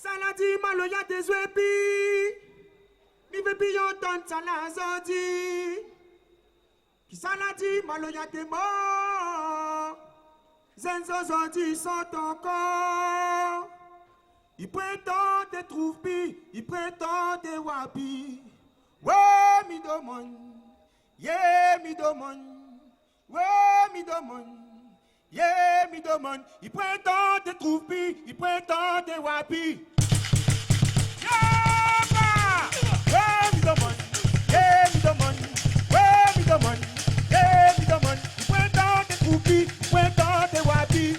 Saladi maloya te zwepi. Mi vepi yon ton salazodi. Saladi maloya te mo. Zenzo zodi sont encore. Il prétend te trouver, il prétend te wapi. Ouais, mi demande. Yeah, mi demande. Ouais, mi demande. Yeah, mi demande. Il prétend te trouver, il prétend te wapi. Yeah, mi demande. Yeah, mi demande. Ouais, mi demande. Yeah, mi demande. Il prétend te trouver, il prétend te wapi.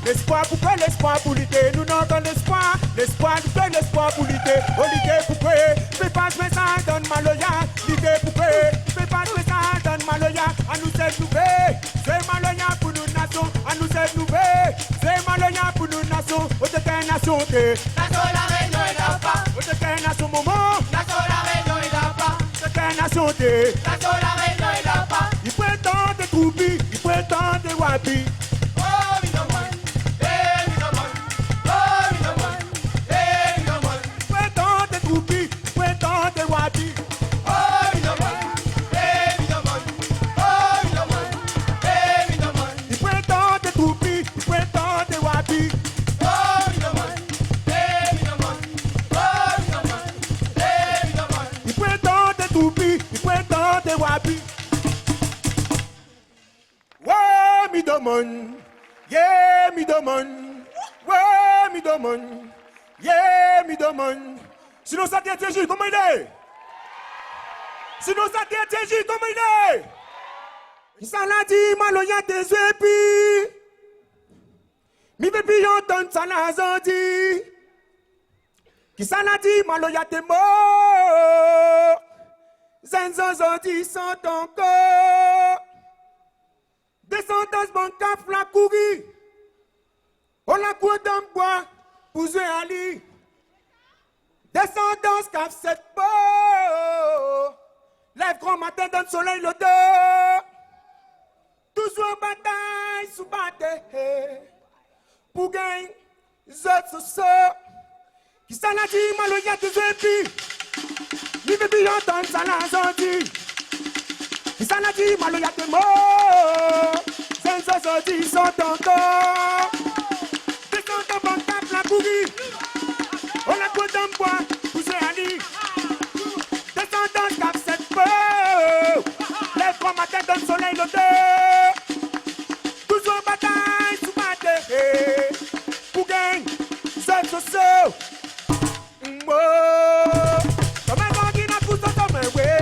L'espoir pour faire l'espoir pour lutter. Nous n'avons l'espoir. L'espoir pour faire l'espoir pour lutter. Oh, lutter pour créer. Fais pas ce message, donne maloya. Lutter pour créer. Fais pas ce message, donne maloya. À nous c'est nouveau. C'est maloya pour nous nations. À nous c'est nouveau. C'est maloya pour nous nations. Au de quelle nation t'es? Nation la réunion est là-bas. Au de quelle nation moment? Nation la réunion est là-bas. De quelle nation t'es? Nation la réunion est là-bas. Il prétend te trouver. Il prétend te wapi. Yeah, mi demande. Ouais, mi demande. Yeah, mi demande. Sinon ça t'est TJ, comment il est? Sinon ça t'est TJ, comment il est? Ça l'a dit, maloya tes épi. Mi vepi yon ton ça l'a zodi. Qui ça l'a dit, maloya tes mo. Zenzo zodi sont encore. Des sentences bancaires la courir. On a quoi dans le bois, Pouzé Ali. Descendance cap cette peau. Lève grand matin dans le soleil le dos. Toujours en bataille sous bataille. Pour gagner, zot so so. Qui s'en a dit, malo y'a des épis. Ni bébé entendre ça l'a senti. Qui s'en a dit, malo y'a des mots. C'est ça sorti, sont encore. Descendant bon cap la courir. On a quoi dans le bois, Pouzé Ali. Descendant cap cette peau. Lève grand matin dans le soleil le dos. Toujours en bataille sous bataille. Pour gagner, zot so so. Comme un vent qui n'a poussé comme un ouais.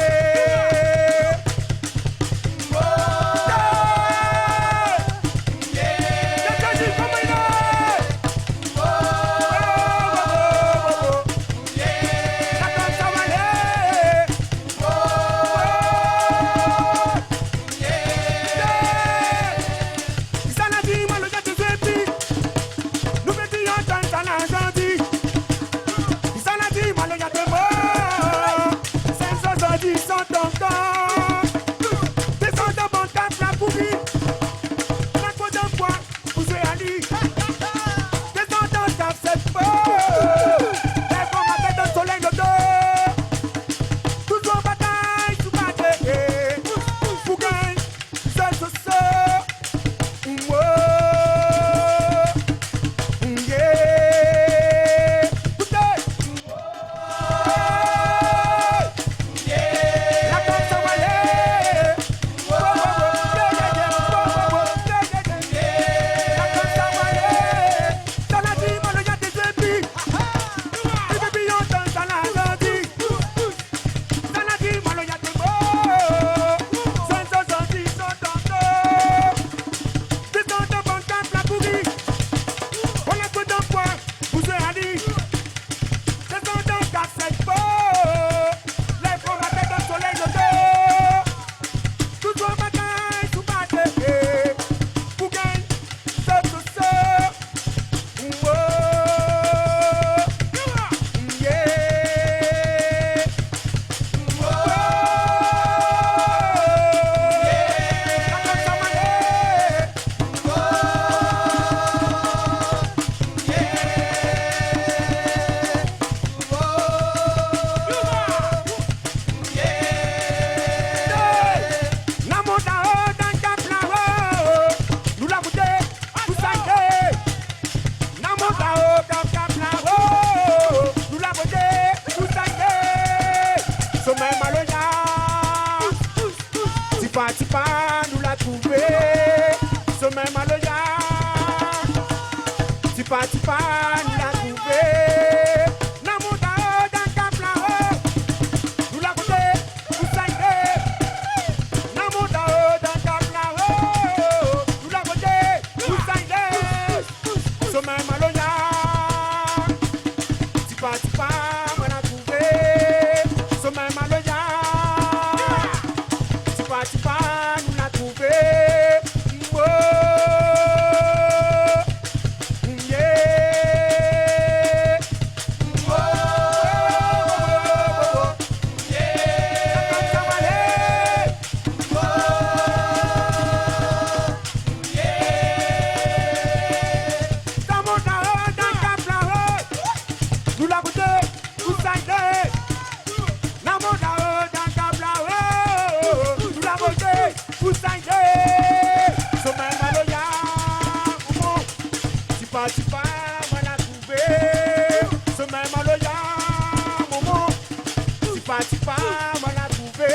Nous l'a trouvé, sommet maloya. Tipa, nous l'a trouvé. Namuta, dans cap là-haut. Nous l'a côté, nous saillé. Namuta, dans cap là-haut. Nous l'a côté, nous saillé. Sommet maloya. Tipa, nous l'a trouvé. Sommet maloya. Tipa, nous l'a trouvé. Tipa, moi la trouvé. Sommet maloya, momo. Tipa, moi la trouvé.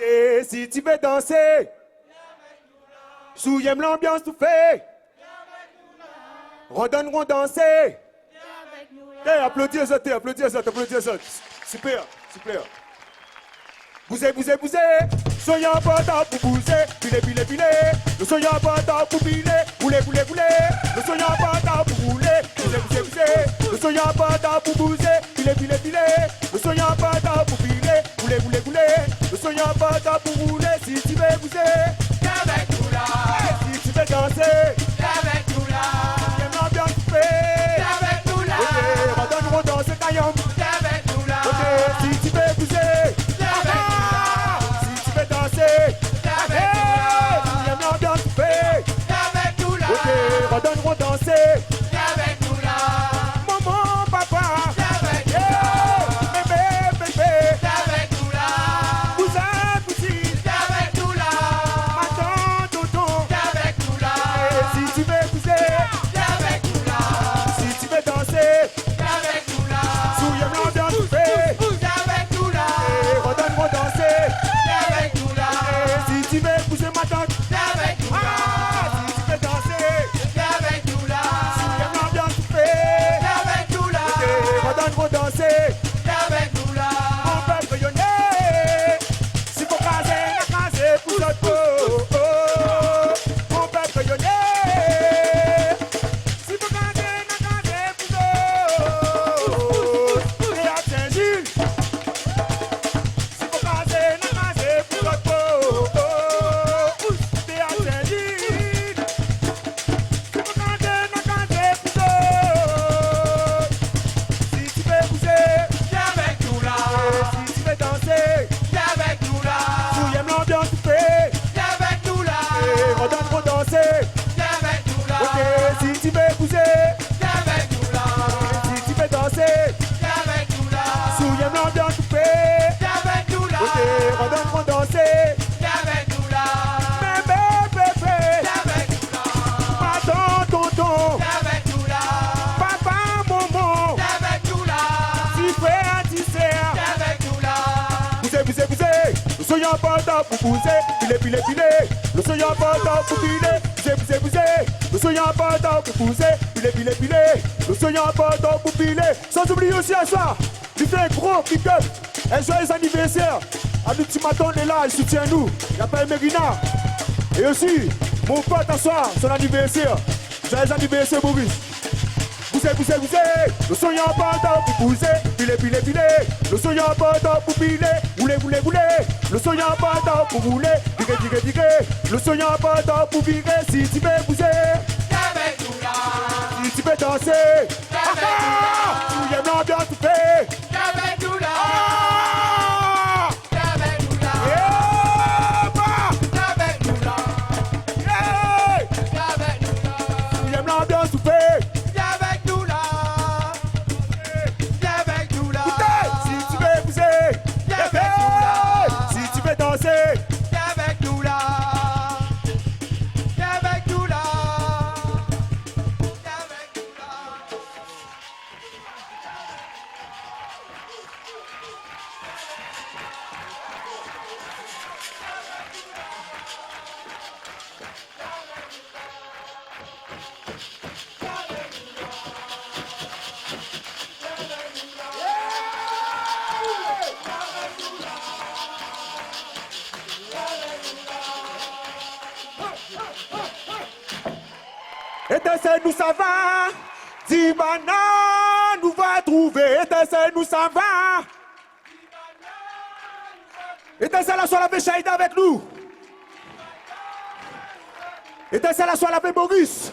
Et si tu veux danser, souillem l'ambiance tout fait. Redonneront danser. Applaudis les autres, applaudis les autres, applaudis les autres. Super, super. Bousez, bousez, bousez. Soyons pas pour bouger. Pilez, pilez, pilez. Nous soyons pas pour piler. Boulez, boulez, boulez. Nous soyons pas pour rouler. Bousez, bousez, bousez. Nous soyons pas pour bouger. Pilez, pilez, pilez. Nous soyons pas pour piler. Boulez, boulez, boulez. Nous soyons pas pour rouler. Si tu veux bouger, avec nous là. Si tu veux danser, Avec nous là. j'aime l'ambiance fait. Avec nous là. Ok, redonne-moi danser taillon. Avec nous là. Ok, si tu veux bouger. Si tu veux danser, j'aime l'ambiance fait. Avec nous là. Ok, redonne-moi danser. Avec nous là. Maman, papa, Avec nous yeah, bébé, bébé, Avec nous là. cousin, cousine, Avec nous là. maman, tonton. Avec nous là. Et si tu veux bouger, Avec nous là. si tu veux danser, Avec nous là. j'aime l'ambiance fait. Avec nous là. Et redonne-moi danser. Avec nous là. Si tu veux bouger ma tante, Avec nous là. si tu veux danser, Avec nous là. j'aime l'ambiance fait. Avec nous là. Et redonne-moi danser. Avec nous là. On peut rayonner. Si vous casez, la casez pour notre peau. On peut rayonner. Si vous casez, la casez pour nous. Et à Saint-Gilles. Si vous casez, la casez pour notre peau. Et à Saint-Gilles. Si vous casez, la casez pour nous. Si tu veux bouger. Avec nous là. Si tu veux danser, Avec nous là. j'aime l'ambiance tu fais. Avec nous là. Et redonne-moi danser. Avec nous là. Ok, si tu veux bouger, Avec nous là. si tu veux danser, Avec nous là. j'aime l'ambiance tu fais. Avec nous là. Ok, redonne-moi danser. Avec nous là. Bébé, bébé, Avec nous là. pardon, tonton, Avec nous là. papa, maman, Avec nous là. si frère, si sœur. Avec nous là. Bousez, bousez, bousez. Nous soyons pas là pour bouger. Pilez, pilez, pilez. Nous soyons pas là pour piler. Bousez, bousez, bousez. Nous soyons pas là pour bouger. Pilez, pilez, pilez. Nous soyons pas là pour piler. Sans oublier aussi à ça. Il fait un gros pick-up. Un joyeux anniversaire. À l'ultimatum, on est là, il soutient nous. Il appelle Mérina. Et aussi, mon pote à soir, son anniversaire. Joyeux anniversaire, Maurice. Bousez, bousez, bousez. Nous soyons pas là pour bouger. Pilez, pilez, pilez. Nous soyons pas là pour piler. Roulez, roulez, roulez. Nous soyons pas là pour rouler. Tirez, tirez, tirez. Nous soyons pas là pour virer. Si tu veux bouger, Avec nous là. si tu veux danser. Tu aimes l'ambiance, tu fais. Avec nous là. Ah! Avec nous là. Yeah, bah! Avec nous là. Yeah! Avec nous là. Tu aimes l'ambiance, tu fais. Avec nous là. Avec nous là. Écoutez, si tu veux bouger. Si tu veux danser. Avec nous là. Avec nous là. Avec nous là. Étincelle, nous ça va. Dimana nous va trouver. Étincelle, nous ça va. Étincelle, la soirée avec Chaïda avec nous. Étincelle, la soirée avec Maurice.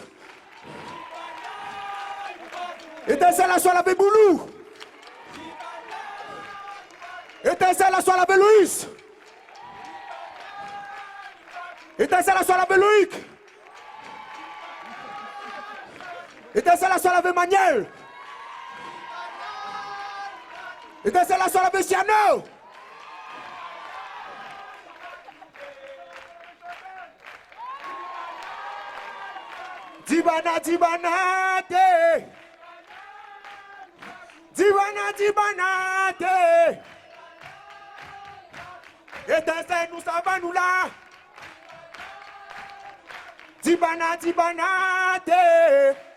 Étincelle, la soirée avec Boulou. Étincelle, la soirée avec Louis. Étincelle, la soirée avec Loïc. Étincelle, la soirée avec Manuel. Étincelle, la soirée avec Siano. Dibana, Dibana, te. Dibana, Dibana, te. Étincelle, nous ça va nous là. Tibana, te.